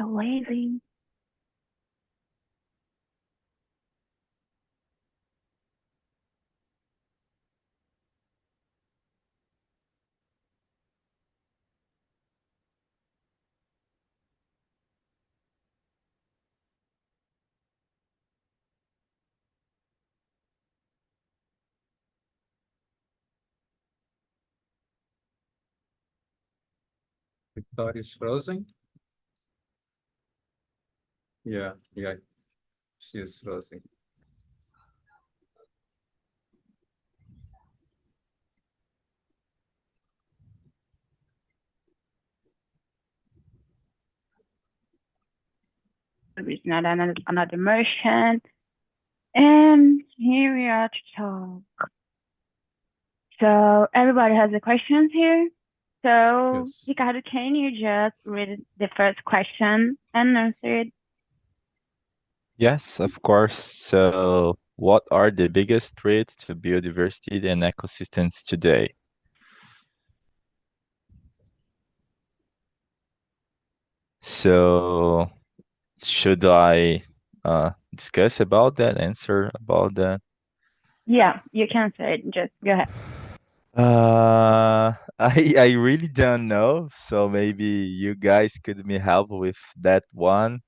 so lazy. Victoria is frozen. Yeah, yeah, she is frozen. There's not another motion. And here we are to talk. So everybody has the questions here. So Yes. Ricardo, can you just read the first question and answer it? Yes, of course. So, what are the biggest threats to biodiversity and ecosystems today? So, should I discuss about that, answer about that? Yeah, you can say it. Just go ahead. I really don't know. So maybe you guys could me help with that one.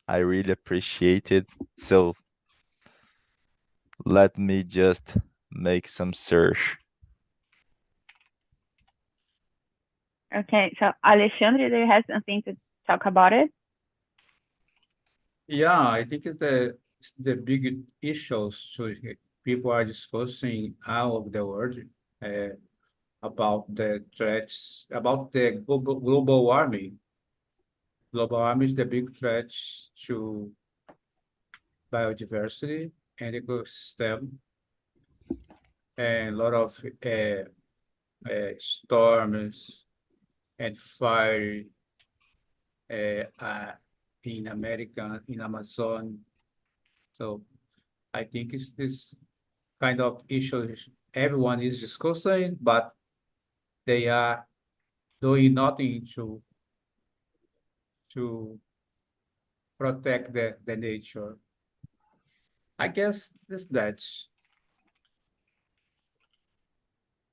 I really appreciate it. So let me just make some search. Okay, so Alexandre, do you have something to talk about it? Yeah, I think the big issues to people are discussing all over the world uh, about the threats, about the global warming. Global warming is the big threat to biodiversity and ecosystem, and a lot of storms and fire in America, in Amazon. So I think it's this kind of issues everyone is discussing, but they are doing nothing to protect the nature. I guess this that's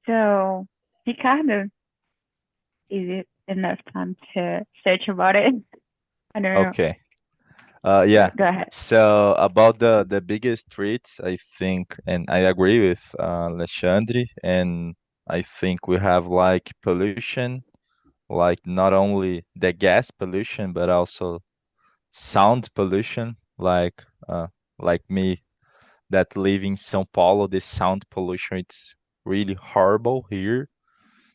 So, Ricardo, is it enough time to search about it? I don't know. Okay. Yeah. Go ahead. So about the biggest threats, I think, and I agree with Alexandre, and I think we have like pollution, like not only the gas pollution, but also sound pollution, uh, like me that live in São Paulo, the sound pollution it's really horrible here.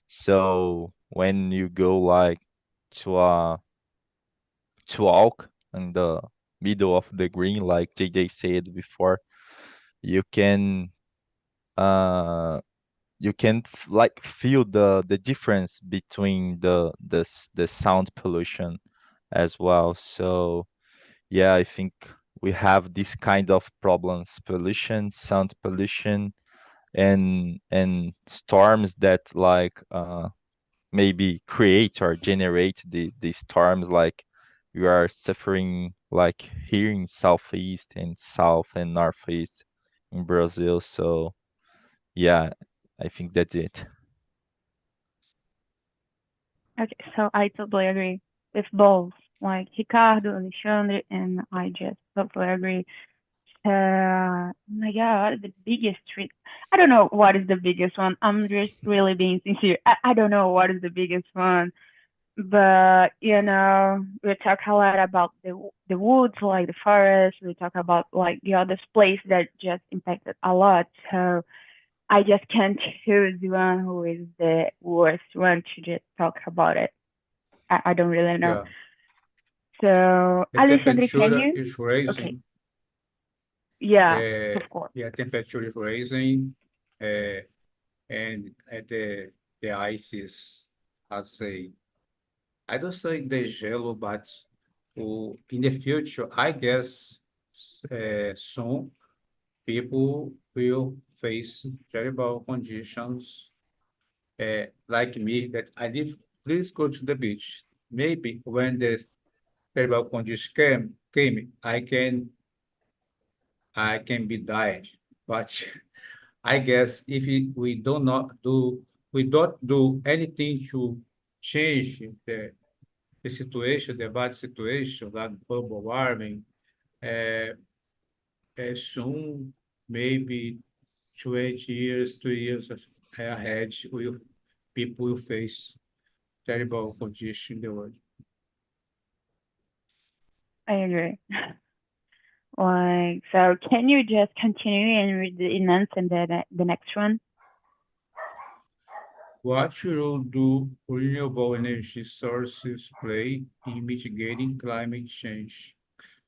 So when you go like to to walk in the middle of the green, like JJ said before, you can uh like feel the difference between the sound pollution as well. So yeah, I think we have this kind of problems: pollution, sound pollution, and storms that like maybe create or generate the storms like we are suffering like here in southeast and south and northeast in Brazil. So yeah, I think that's it. Okay, so I totally agree with both, like Ricardo, Alexandre, and I just totally agree. My God, what is the biggest trick? I don't know what is the biggest one. I'm just really being sincere. I don't know what is the biggest one, but we talk a lot about the woods, like the forest. We talk about like the other place that just impacted a lot. So I just can't choose one who is the worst one to just talk about it. I don't really know. yeah. So, The Alexandre, can temperature you? is Okay, rising. yeah, Uh, of course. yeah, temperature is rising, uh, and the ice is, I'd say, I don't say the gelo, but in the future, I guess soon people will face terrible conditions. Like me, that I live, please go to the beach. Maybe when terrible condition came, I can be died. But I guess if we don't do anything to change the situation, the bad situation, like global warming, uh, soon, maybe 20 years, 2 years ahead, people will face terrible condition in the world. I agree. Like, so can you just continue and read the enhance and the next one? What role do renewable energy sources play in mitigating climate change?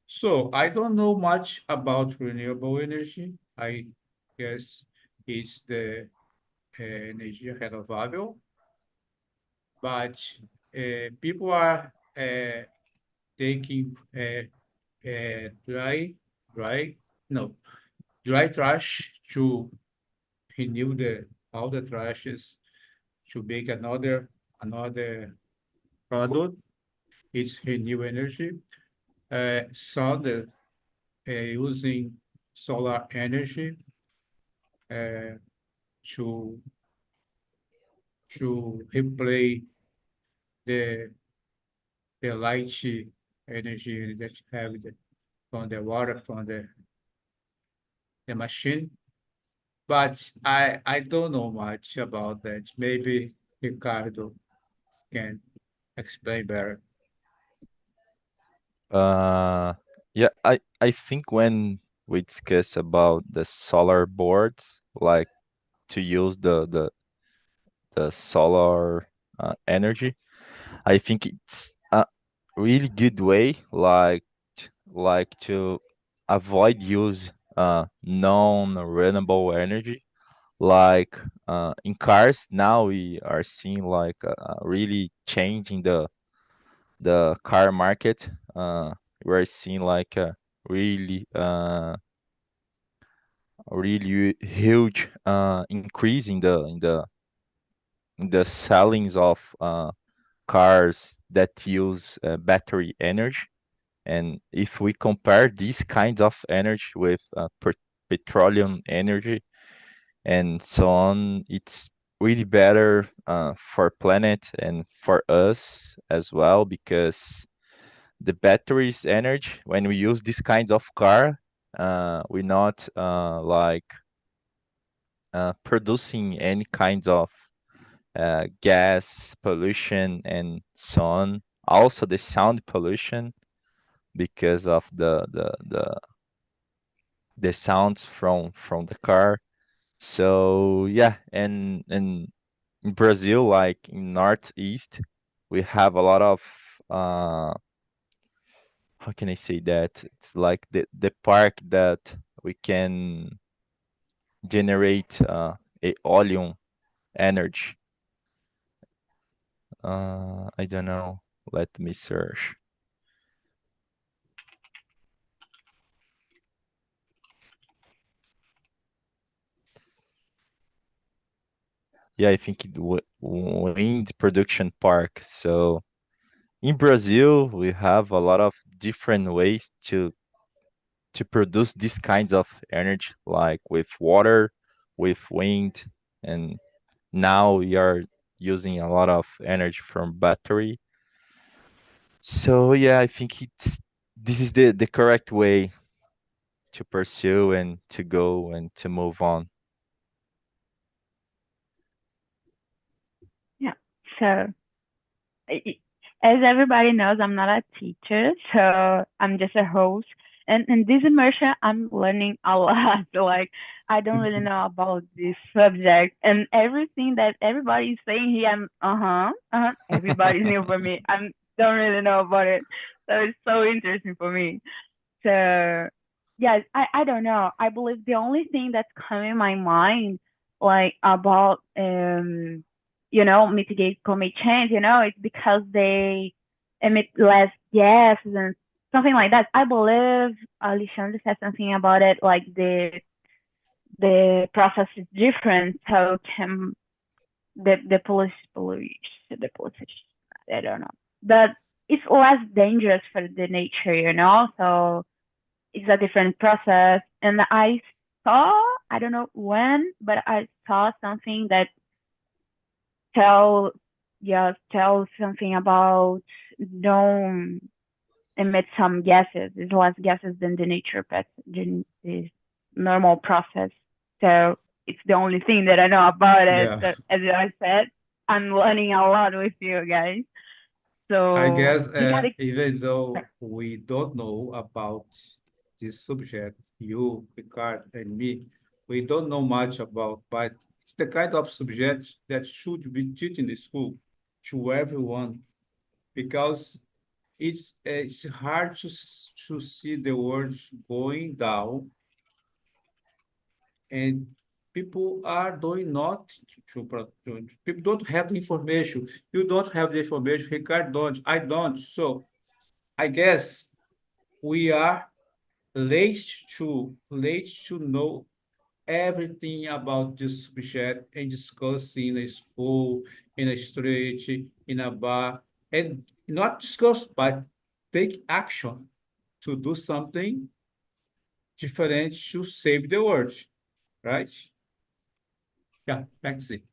So I don't know much about renewable energy. I guess it's the energy renewable, but people are taking dry, no, dry trash to renew all the trashes to make another product. It's renew energy. Solar using solar energy uh, to replace the light energy that you have from the water from the machine. But I don't know much about that. Maybe Ricardo can explain better. Uh, yeah, I think when we discuss about the solar boards, like to use the solar energy, I think it's a really good way, like to avoid use non-renewable energy. Like in cars now, we are seeing like really changing the car market. We're seeing like a really really huge increase in the sellings of cars that use battery energy. And if we compare these kinds of energy with petroleum energy and so on, it's really better for planet and for us as well, because the batteries energy, when we use these kinds of car, we're not producing any kinds of gas pollution and so on. Also the sound pollution because of the sounds from the car. So yeah, and in Brazil, like in Northeast, we have a lot of uh how can I say that? It's like the park that we can generate a oleum energy. I don't know. Let me search. Yeah, I think wind production park. So in Brazil, we have a lot of different ways to produce these kinds of energy, like with water, with wind, and now we are using a lot of energy from battery. So yeah, I think this is the correct way to pursue and to go and to move on. Yeah. So I- as everybody knows, I'm not a teacher, so I'm just a host. And in this immersion, I'm learning a lot. Like, I don't really know about this subject, and everything that everybody is saying here, I'm Everybody's new for me. I don't really know about it, so it's so interesting for me. So, yes, I don't know. I believe the only thing that's coming in my mind, like about mitigate climate change, it's because they emit less gases and something like that. I believe Alexandre said something about it, like the process is different, so the pollution, I don't know, it's less dangerous for the nature, So it's a different process. And I saw, I don't know when, but I saw something that tell, yeah, tell something about don't emit some gases. It's less gases than the nature pets, than the normal process. So it's the only thing that I know about it. Yeah. So as I said, I'm learning a lot with you guys. I So guess you gotta, even though we don't know about this subject, you, Picard, and me, we don't know much about, but it's the kind of subject that should be taught in the school to everyone because it's hard to see the world going down and people are doing not people don't have the information. You don't have the information. Ricardo don't. I don't. So I guess we are late to know everything about this subject and discuss in a school, in a street, in a bar, and not discuss, but take action to do something different to save the world, right? Yeah, that's it.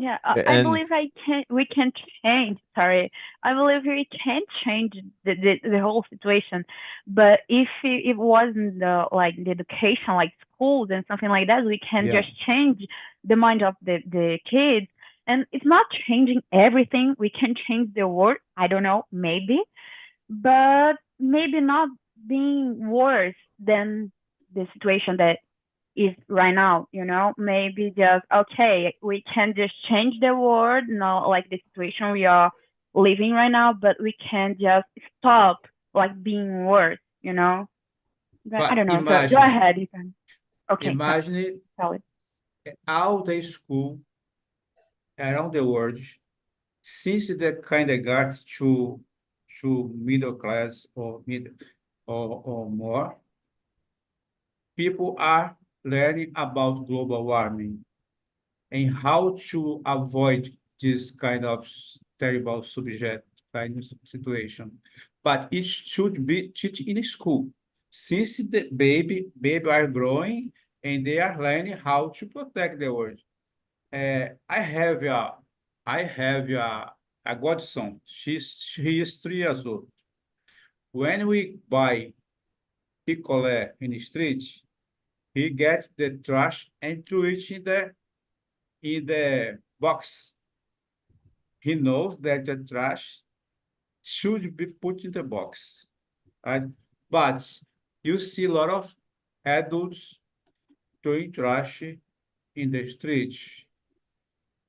yeah, I And believe we can change. Sorry, I believe we can change the whole situation. But if it wasn't the education, like schools and something like that, we can Yeah, just change the mind of the kids. And it's not changing everything. We can change the world. I don't know, maybe, but maybe not being worse than the situation that is right now, maybe just okay, we can just change the world, not like the situation we are living right now, but we can just stop like being worse. But I but don't know, so go imagine, ahead, you can. Okay, imagine tell it. all the school around the world since the kindergarten to middle class or mid or more, people are learning about global warming and how to avoid this kind of terrible subject kind of situation. But it should be taught in school. Since the baby are growing and they are learning how to protect the world. I have a godson. He is 3 years old. When we buy picolé in the street, he gets the trash and throw it in the box. He knows that the trash should be put in the box, right? But you see a lot of adults throwing trash in the street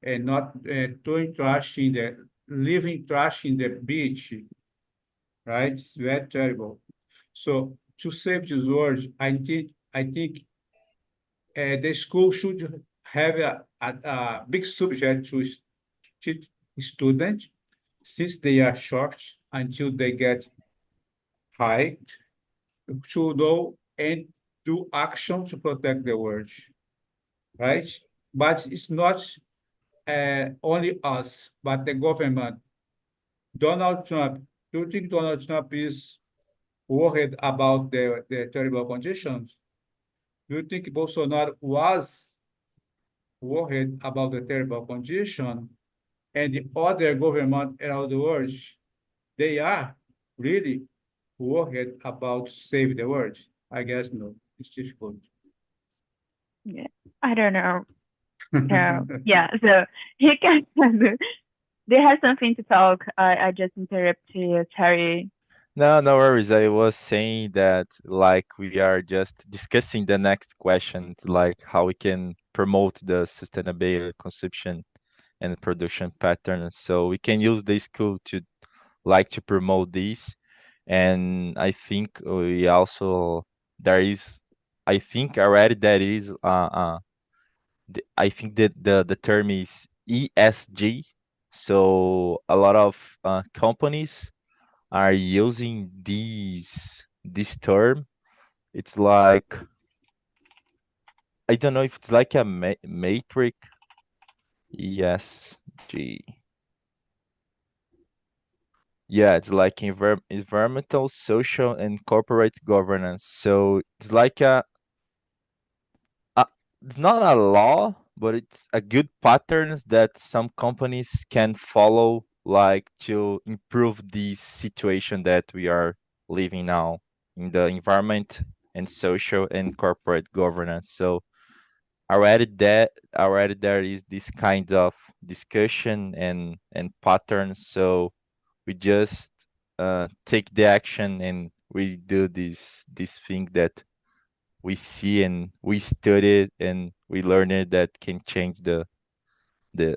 and not throwing trash in the leaving trash in the beach, right? It's very terrible. So to save this world, I think the school should have a big subject to teach students since they are short until they get high to know and do action to protect the world, right? But it's not only us, but the government. Donald Trump, do you think Donald Trump is worried about the terrible conditions? Do you think Bolsonaro was worried about the terrible condition and the other government around the world, they are really worried about save the world? I guess no. It's difficult. Yeah, I don't know. So yeah, so you can. They have something to talk. I just interrupt you, Terry. no, no worries. I was saying that like we are just discussing the next questions, like how we can promote the sustainable consumption and production patterns. So we can use the school to like to promote this. And I think we also there is I think already there is I think that the term is ESG. So a lot of companies are using this term. It's like I don't know if it's like a matrix ESG. Yeah, it's like environmental, social, and corporate governance. So it's like a it's not a law, but it's a good patterns that some companies can follow, like to improve the situation that we are living now in the environment and social and corporate governance. So already there is this kind of discussion and patterns. So we just take the action and we do this thing that we see and we study it and we learn it that can change the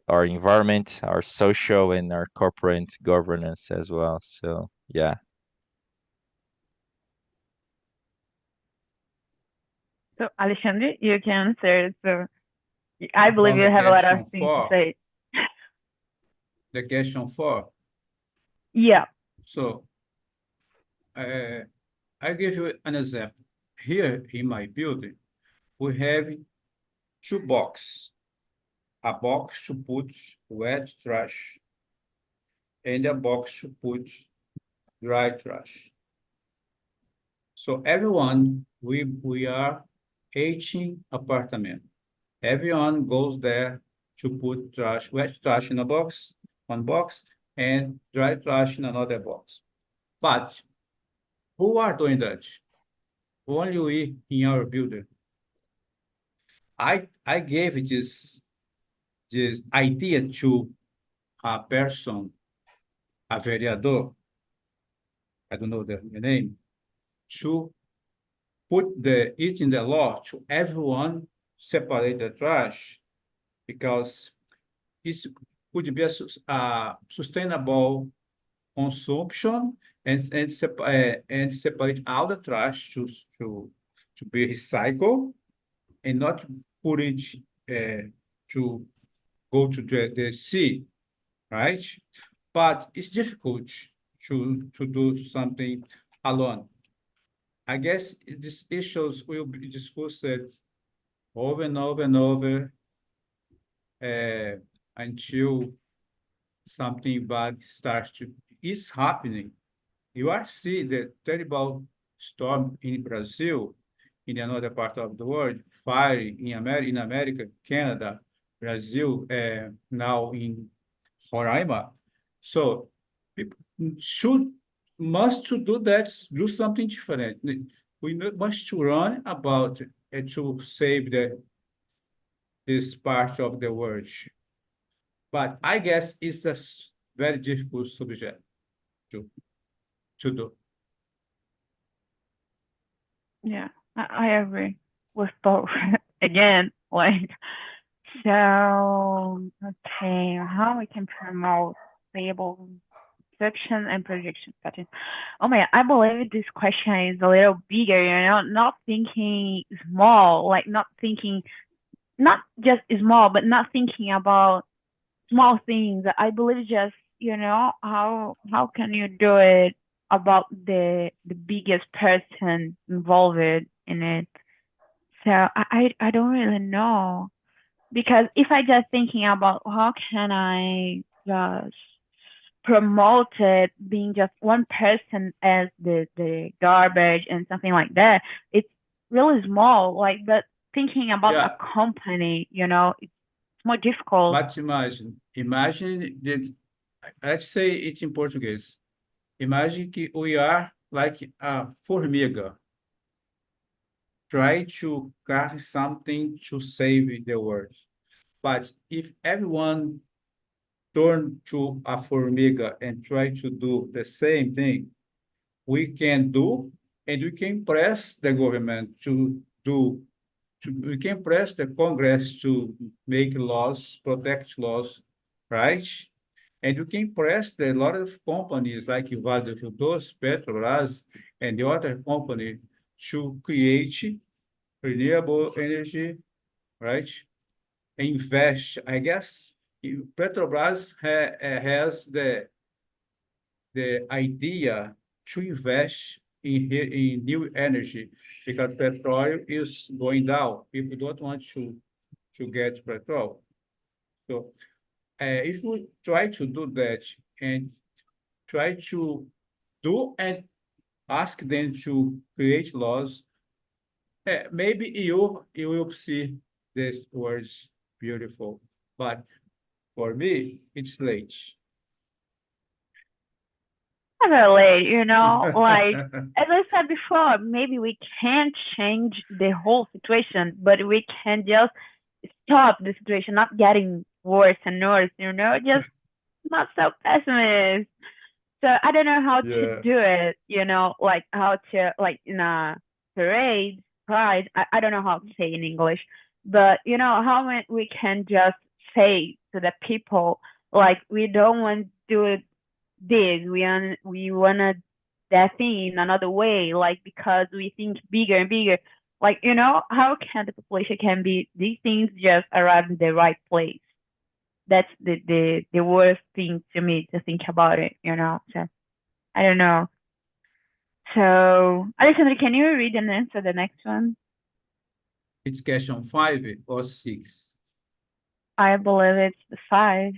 our environment, our social and our corporate governance as well. So yeah. So, Alexandre, you can answer. So, I believe On you the have a lot of question things to four, say. Yeah. So I give you an example. Here in my building, we have two boxes, a box to put wet trash and a box to put dry trash. So everyone, we are 18 apartment. Everyone goes there to put trash, wet trash in a box, one box, and dry trash in another box. But who are doing that? Only we in our building. I gave this idea to a person, a vereador, I don't know the name, to put it in the law to everyone separate the trash because it could be a sustainable consumption and separate all the trash to be recycled and not put it to go to the sea, right? But it's difficult to do something alone. I guess these issues will be discussed over and over and over uh, until something bad starts to. It's happening. You are seeing the terrible storm in Brazil, in another part of the world, fire in America, Canada, Brazil, now in Roraima. So people should must to do that, do something different. We must to run about to save this part of the world. But I guess it's a very difficult subject to to do. Yeah, I agree with both. Again, like, so, okay, how we can promote stable perception and projection patterns. Oh my, I believe this question is a little bigger, not thinking small, like not thinking, not just small, but not thinking about small things. I believe just, how can you do it about the biggest person involved in it. So I don't really know because if I just thinking about how can I just promote it being just one person as the garbage and something like that, it's really small. Like, but thinking about a Yeah, company, it's more difficult. but imagine that, let's say it in Portuguese. Imagine que we are like a formiga, try to carry something to save the world. But if everyone turn to a formiga and try to do the same thing, we can do, and we can press the government to do, we can press the Congress to make laws, protect laws, right? And you can press the lot of companies like Vale do Rio Doce, Petrobras, and the other company to create renewable energy, right? Invest. I guess Petrobras has the idea to invest in new energy because petrol is going down. People don't want to get petrol. So if we try to do that and try to do and ask them to create laws, maybe you will see these words beautiful. But for me, it's late. Really, like as I said before, maybe we can't change the whole situation, but we can just stop the situation not getting worse and worse, just not so pessimist. So I don't know how to Yeah. do it, like how to like in a parade, pride. I don't know how to say in English, but how we can just say to the people like we don't want to do it this, we wanna that thing in another way, like because we think bigger and bigger. Like, how can the population can be these things just arrive in the right place? That's the worst thing to me to think about it. So I don't know. So, Alexandra, can you read and answer the next one? It's question 5 or 6. I believe it's the five.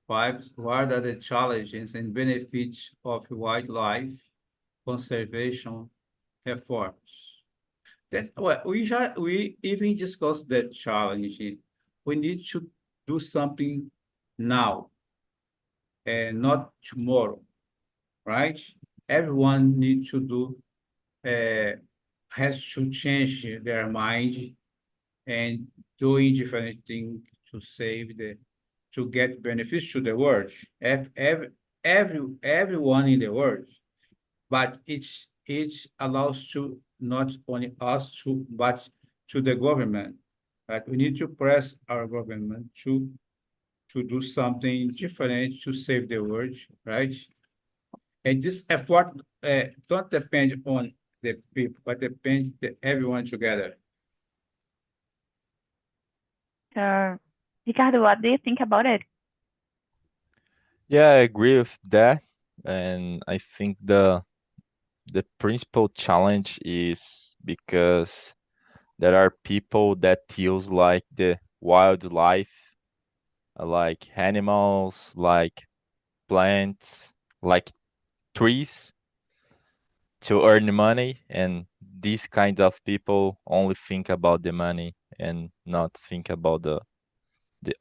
5, what are the challenges and benefits of wildlife conservation efforts? That, well, we even discussed that challenge. We need to do something now and not tomorrow, right? Everyone needs to do, uh, has to change their mind and doing different things to save to get benefits to the world. Everyone in the world, but it allows to not only us to, but to the government. That we need to press our government to do something different to save the world, right? And this effort don't depend on the people, but depend the everyone together. So, Ricardo, what do you think about it? Yeah, I agree with that. And I think the principal challenge is because there are people that use like the wildlife, like animals, like plants, like trees to earn money, and these kind of people only think about the money and not think about the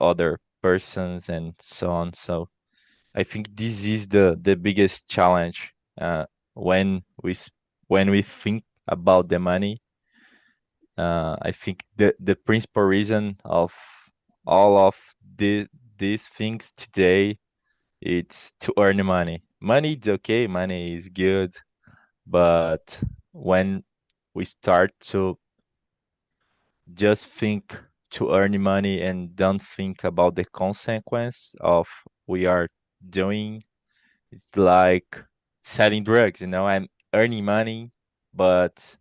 other persons and so on. So I think this is the biggest challenge when when we think about the money. I think the principal reason of all of the, these things today, it's to earn money. Money is okay, money is good, but when we start to just think to earn money and don't think about the consequence of we are doing, it's like selling drugs, I'm earning money, but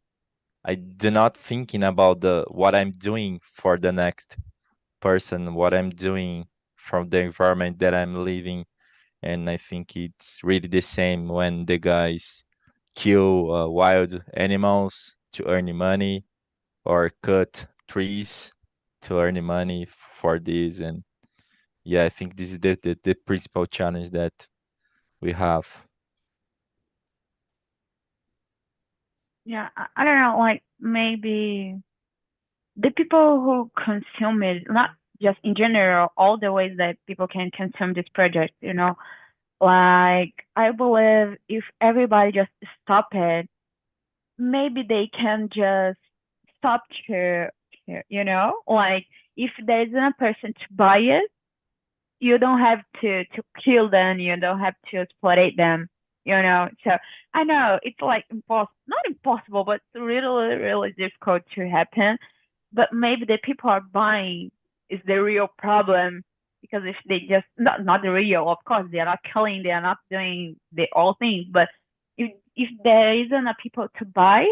I do not thinking about the what I'm doing for the next person, what I'm doing from the environment that I'm living. And I think it's really the same when the guys kill wild animals to earn money or cut trees to earn money for this. And yeah, I think this is the principal challenge that we have. Yeah, I don't know, like maybe the people who consume it, not just in general, all the ways that people can consume this project, like I believe if everybody just stop it, maybe they can just stop like if there isn't a person to buy it, you don't have to kill them, you don't have to exploit them. So I know it's like not impossible, but it's really really difficult to happen. But maybe the people are buying is the real problem, because if they just not the real, of course they are not killing, they are not doing the all things, but if there isn't a people to buy,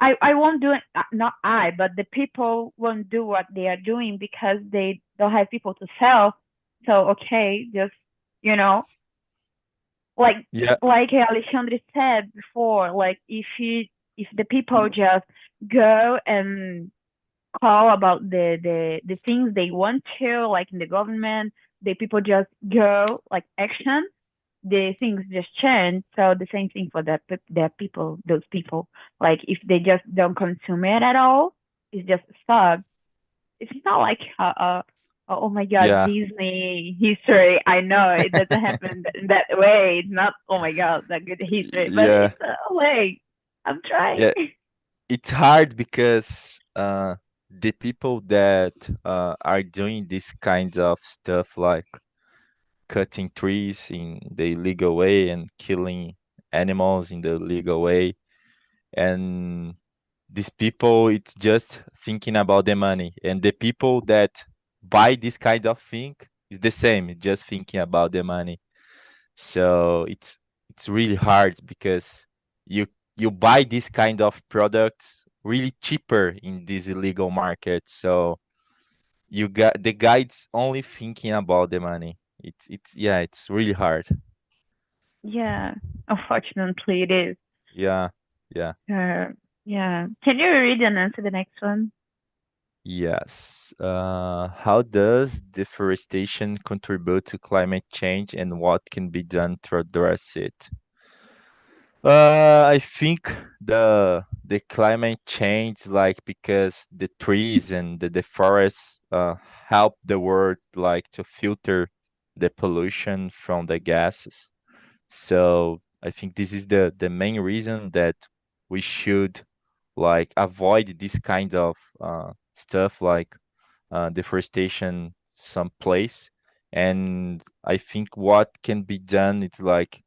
I won't do it. Not I, but the people won't do what they are doing because they don't have people to sell. So okay, just you know, like Yeah, like Alexandre said before, like if the people just go and call about the things they want to, like in the government the people just go like action, the things just change. So the same thing for that people, those people. Like if they just don't consume it at all, it's just stop. It's not like oh my god, Yeah, Disney history. I know it doesn't happen in that way. It's not oh my god that good history, but yeah, it's a way. I'm trying. yeah. It's hard because the people that are doing this kind of stuff, like cutting trees in the illegal way and killing animals in the legal way, and these people, it's just thinking about the money, and the people that buy this kind of thing is the same, just thinking about the money. So it's really hard because you you buy this kind of products really cheaper in this illegal market. So you got the guides only thinking about the money. It's yeah, it's really hard. Yeah, unfortunately it is. Yeah, yeah. Yeah. Can you read and answer the next one? Yes. How does deforestation contribute to climate change and what can be done to address it? I think the climate change, like because the trees and the forests help the world like to filter the pollution from the gases. So I think this is the main reason that we should like avoid this kind of stuff like deforestation someplace. And I think what can be done is like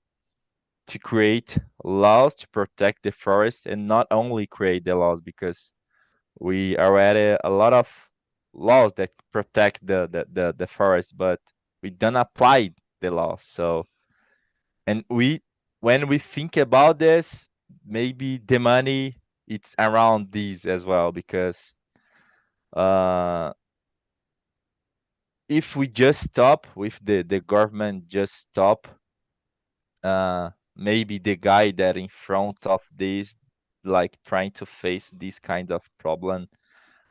to create laws to protect the forest and not only create the laws because we already a lot of laws that protect the forest, but we don't apply the laws. So and we when we think about this, maybe the money it's around these as well because uh if we just stop with the government just stop, maybe the guy that in front of this like trying to face this kind of problem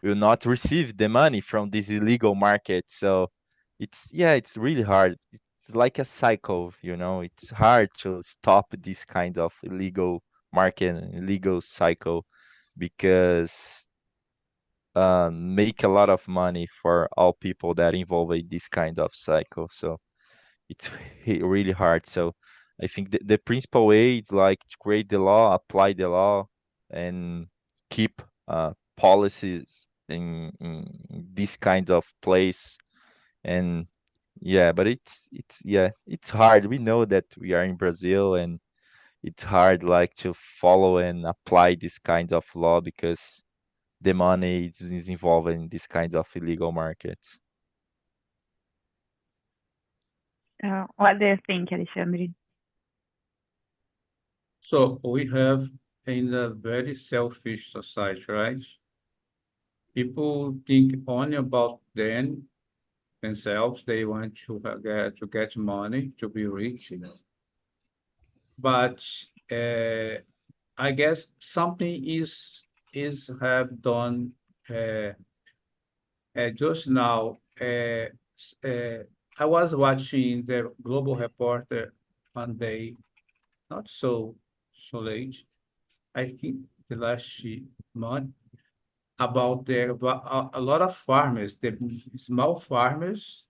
will not receive the money from this illegal market. So it's yeah, it's really hard. It's like a cycle, you know. It's hard to stop this kind of illegal market and illegal cycle because make a lot of money for all people that involve in this kind of cycle. So it's really hard. So I think the principal way is like to create the law, apply the law, and keep policies in this kind of place. And yeah, but it's yeah, it's hard. We know that we are in Brazil and it's hard like to follow and apply this kind of law because the money is involved in this kind of illegal markets. What do you think, Alexandre? So we have in a very selfish society, right? People think only about themselves. They want to get money, to be rich. But uh, I guess something is have done uh, just now. I was watching the Global Reporter one day, not so late. I think the last month about a lot of farmers, the small farmers,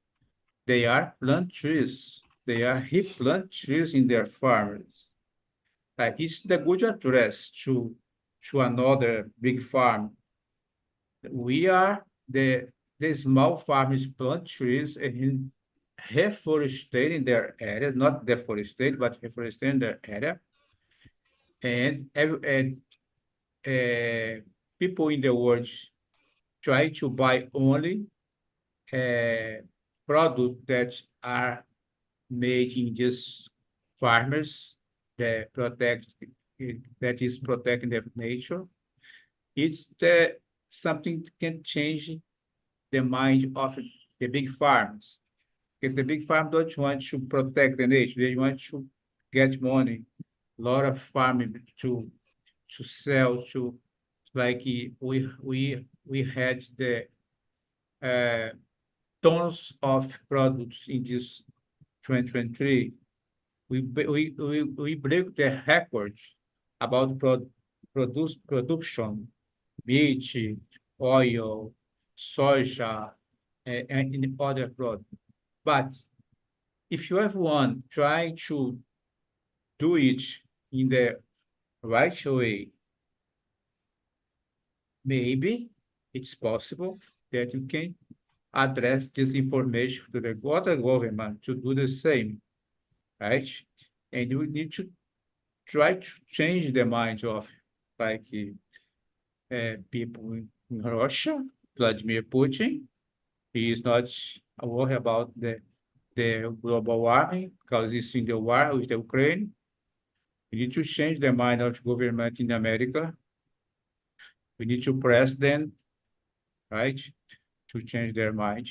they are plant trees. They are replant trees in their farms. Like it's the good address to another big farm. We are the small farmers plant trees and reforestating their area, not deforestate, but reforestating their area. And people in the world try to buy only uh, products that are made in just farmers that protect that is protecting the nature. It's the something that can change the mind of the big farms. If the big farm don't want to protect the nature, they want to get money. A lot of farming to sell to like we had the uh, tons of products in this 2023. We break the records about production, meat, oil, soja, and in other products. But if you have one trying to do it in the right way, maybe it's possible that you can address this information to the other government to do the same, right? And you need to try to change the mind of like people in Russia, Vladimir Putin. He is not worried about the global warming because he's in the war with the Ukraine. We need to change the mind of government in America. We need to press them, right, to change their mind.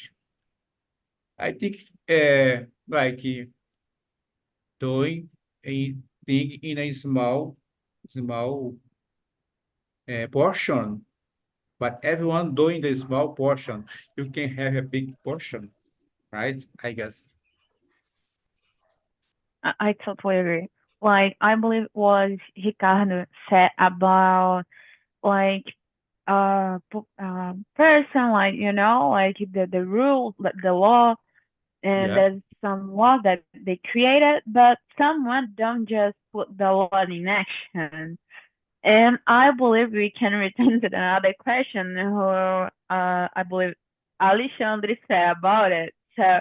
I think like doing a thing in a small portion, but everyone doing the small portion, you can have a big portion, right? I guess. I totally agree. Like, I believe was Ricardo said about like person, like, like the rules, like the law, and Yeah. there's some laws that they created, but someone don't just put the law in action. And I believe we can return to another question who I believe Alexandre said about it. So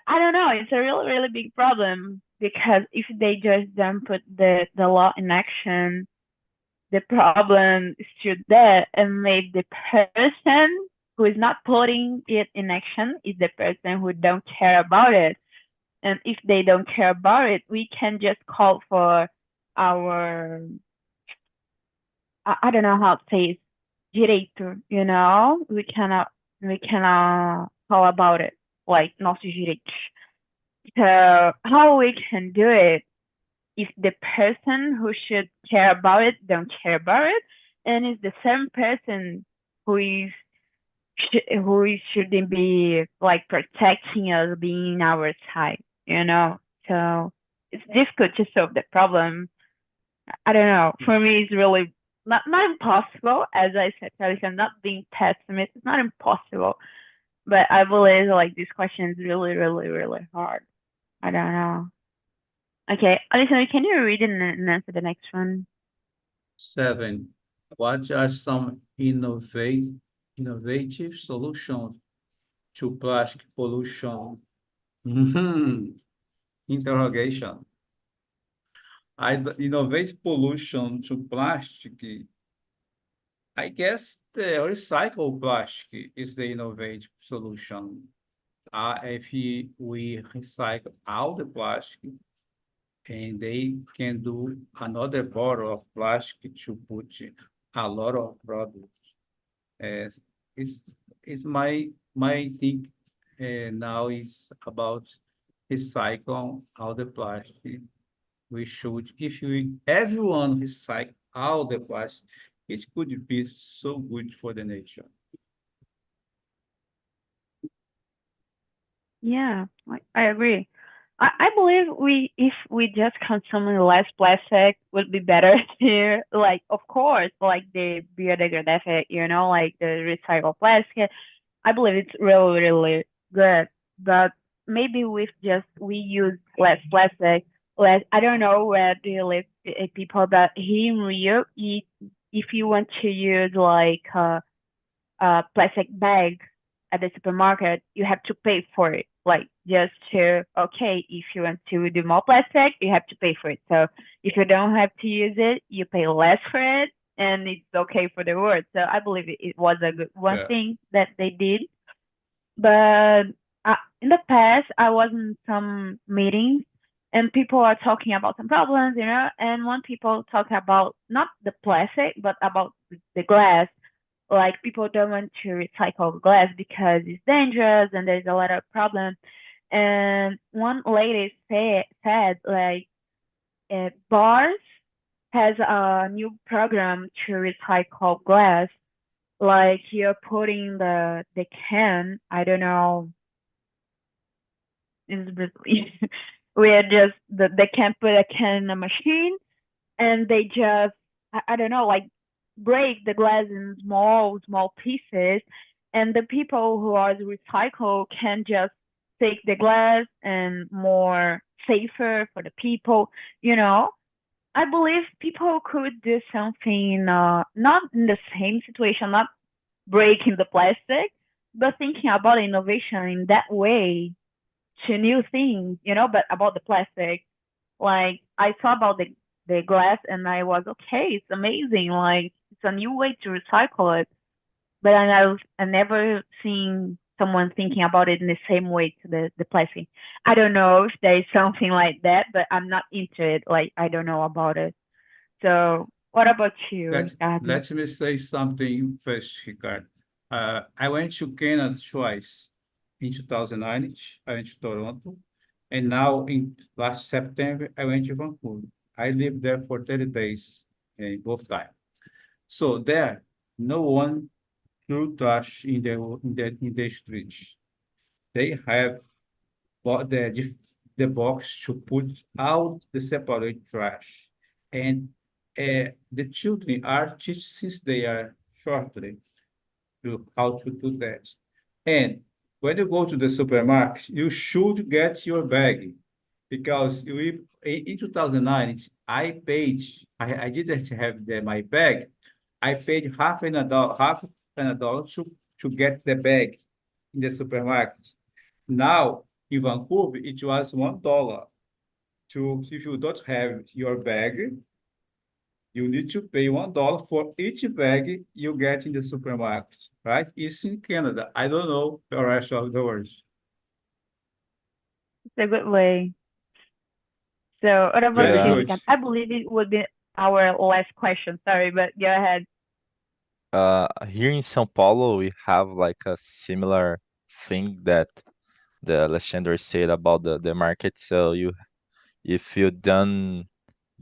I don't know. It's a really, really big problem because if they just don't put the law in action, the problem is still there, and maybe the person who is not putting it in action is the person who don't care about it. And if they don't care about it, we can just call for our I don't know how to say it, direito, we cannot call about it like nossos direitos. So how we can do it if the person who should care about it don't care about it, and it's the same person who is shouldn't be like protecting us, being our side. So it's difficult to solve the problem. I don't know. For me, it's really not impossible. As I said, Alicia, I'm not being pessimist. It's not impossible, but I believe like this question is really, really, really hard. I don't know. Okay, Alicia, can you read and answer the next one? 7. What are some innovative solutions to plastic pollution? Mhm. Interrogation. Innovate pollution to plastic. I guess the recycled plastic is the innovative solution. If we recycle all the plastic and they can do another bottle of plastic to put a lot of product. Uh, it's it's my thing now is about recycle all the plastic. We should, if we everyone recycle all the plastic, it could be so good for the nature. Yeah, I agree. I believe if we just consume less plastic would be better here. Like, of course, like the biodegradable, like the recycled plastic. I believe it's really, really good. But maybe with just we use less plastic, less. I don't know where do you live, people, but here in Rio, if you want to use like plastic bag at the supermarket, you have to pay for it. Like just to okay, if you want to do more plastic, you have to pay for it. So if you don't have to use it, you pay less for it, and it's okay for the world. So I believe it was a good one Yeah, thing that they did. But in the past, I was in some meetings and people are talking about some problems, and when people talk about not the plastic, but about the glass, like people don't want to recycle glass because it's dangerous and there's a lot of problems. And one lady said like bars has a new program to recycle glass, like you're putting the can, I don't know, is where just they can put a can in a machine and they just I don't know, like break the glass in small pieces, and the people who are the recycle can just take the glass and more safer for the people, you know. I believe people could do something, not in the same situation, not breaking the plastic, but thinking about innovation in that way to new things, but about the plastic. Like I saw about the glass and I was okay, it's amazing. Like it's a new way to recycle it. But I never seen someone thinking about it in the same way to the plastic. I don't know if there is something like that, but I'm not into it. Like I don't know about it. So what about you, Ricardo? Let me say something first, Ricardo. I went to Canada twice. In 2009, I went to Toronto, and now in last September, I went to Vancouver. I lived there for 30 days in both times. So there, no one threw trash in the streets. They have bought the box to put out the separate trash. And the children are taught since they are shortly to how to do that. And when you go to the supermarket, you should get your bag because in 2009, I didn't have my bag. I paid half an dollar to get the bag in the supermarket. Now, in Vancouver, it was $1. If you don't have your bag, you need to pay $1 for each bag you get in the supermarket, right? It's in Canada. I don't know the rest of the world. It's a good way. So what about Very you, Yeah. good. Ricardo? I believe it would be our last question. Sorry, but go ahead. Here in São Paulo, we have like a similar thing that the Alexander said about the market. So if you don't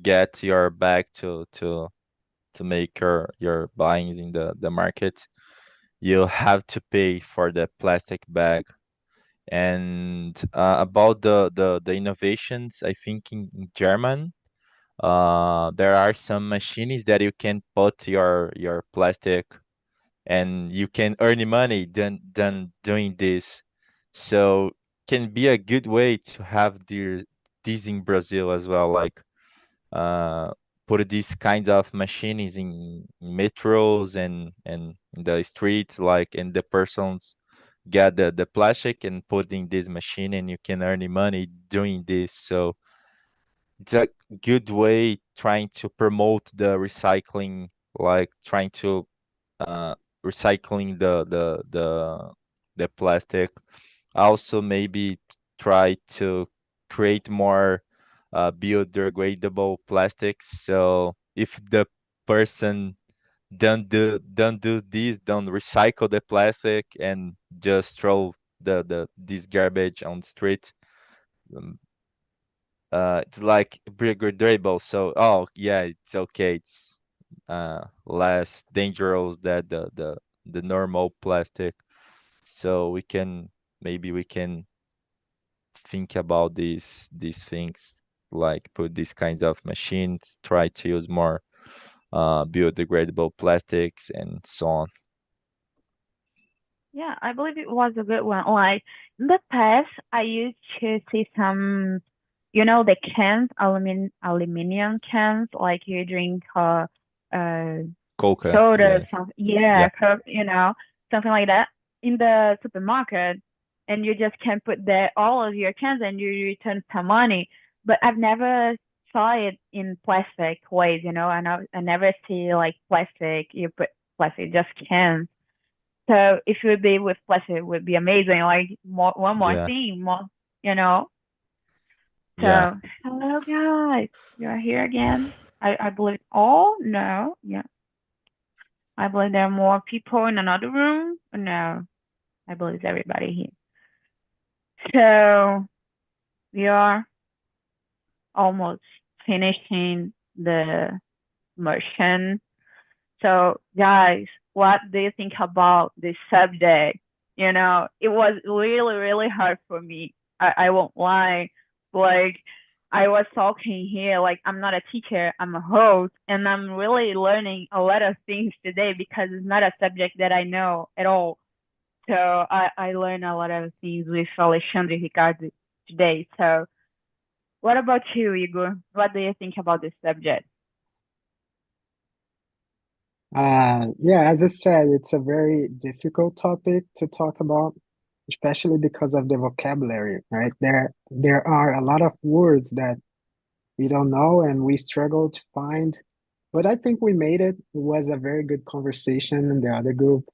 get your bag to make your buying in the market, you have to pay for the plastic bag. And about the innovations, I think in German, there are some machines that you can put your plastic and you can earn money than doing this. So can be a good way to have this in Brazil as well, like uh, put these kinds of machines in metros and in the streets, like and the persons get the plastic and put in this machine and you can earn money doing this. So it's a good way trying to promote the recycling, like trying to uh, recycling the plastic. Also, maybe try to create more biodegradable plastics. So if the person don't do this, don't recycle the plastic and just throw the this garbage on the street, um, it's like biodegradable. So oh yeah, it's okay. It's less dangerous than the normal plastic. So maybe we can think about these things, like put these kinds of machines, try to use more biodegradable plastics and so on. Yeah, I believe it was a good one. Like in the past, I used to see some, the cans, aluminum cans, like you drink uh Coca, soda, yes. something, yeah, Yeah, Coke, something like that in the supermarket, and you just can put there all of your cans and you return some money. But I've never saw it in plastic ways, I never see like plastic. You put plastic, just cans. So if it would be with plastic, it would be amazing. Like one more yeah, thing, more, you know. yeah, So hello guys, you are here again. I believe. Oh no, yeah. I believe there are more people in another room. No, I believe it's everybody here. So we are almost finishing the immersion. So guys, what do you think about this subject? You know, it was really, really hard for me. I won't lie. Like, I was talking here, like, I'm not a teacher, I'm a host, and I'm really learning a lot of things today because it's not a subject that I know at all. So I learned a lot of things with Alexandre Ricardo today. So, what about you, Igor? What do you think about this subject? Yeah, as I said, it's a very difficult topic to talk about, especially because of the vocabulary, right? There are a lot of words that we don't know and we struggle to find, but I think we made it. It was a very good conversation in the other group.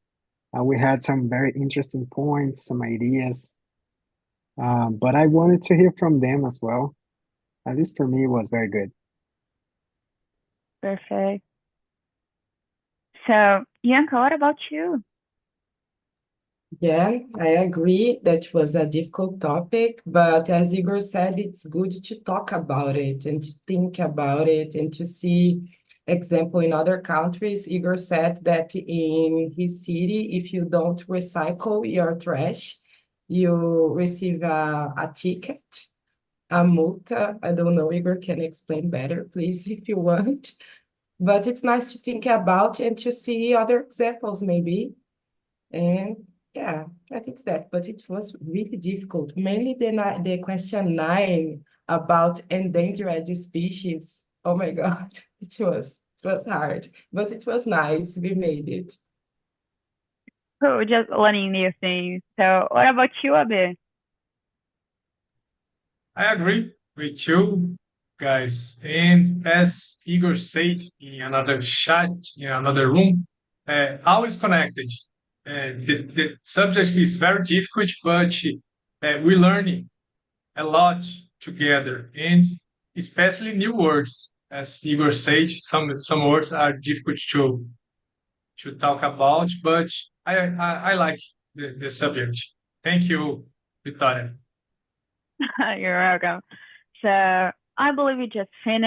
We had some very interesting points, some ideas, but I wanted to hear from them as well. At least for me, it was very good. Perfect. So, Bianca, what about you? Yeah, I agree that was a difficult topic, but as Igor said, it's good to talk about it and to think about it and to see example in other countries. Igor said that in his city, if you don't recycle your trash, you receive a ticket, a multa. I don't know, Igor can explain better, please, if you want. But it's nice to think about and to see other examples, maybe. And yeah, I think that, but it was really difficult. Mainly the question 9 about endangered species. Oh my God, it was hard, but it was nice. We made it. Cool, just learning new things. So, what about you, Abe? I agree with you guys. And as Igor said in another chat, in another room, always connected. The subject is very difficult, but we're learning a lot together, and especially new words. As Igor said, some words are difficult to talk about, but I like the subject. Thank you, Victoria. You're welcome. So, I believe we just finished.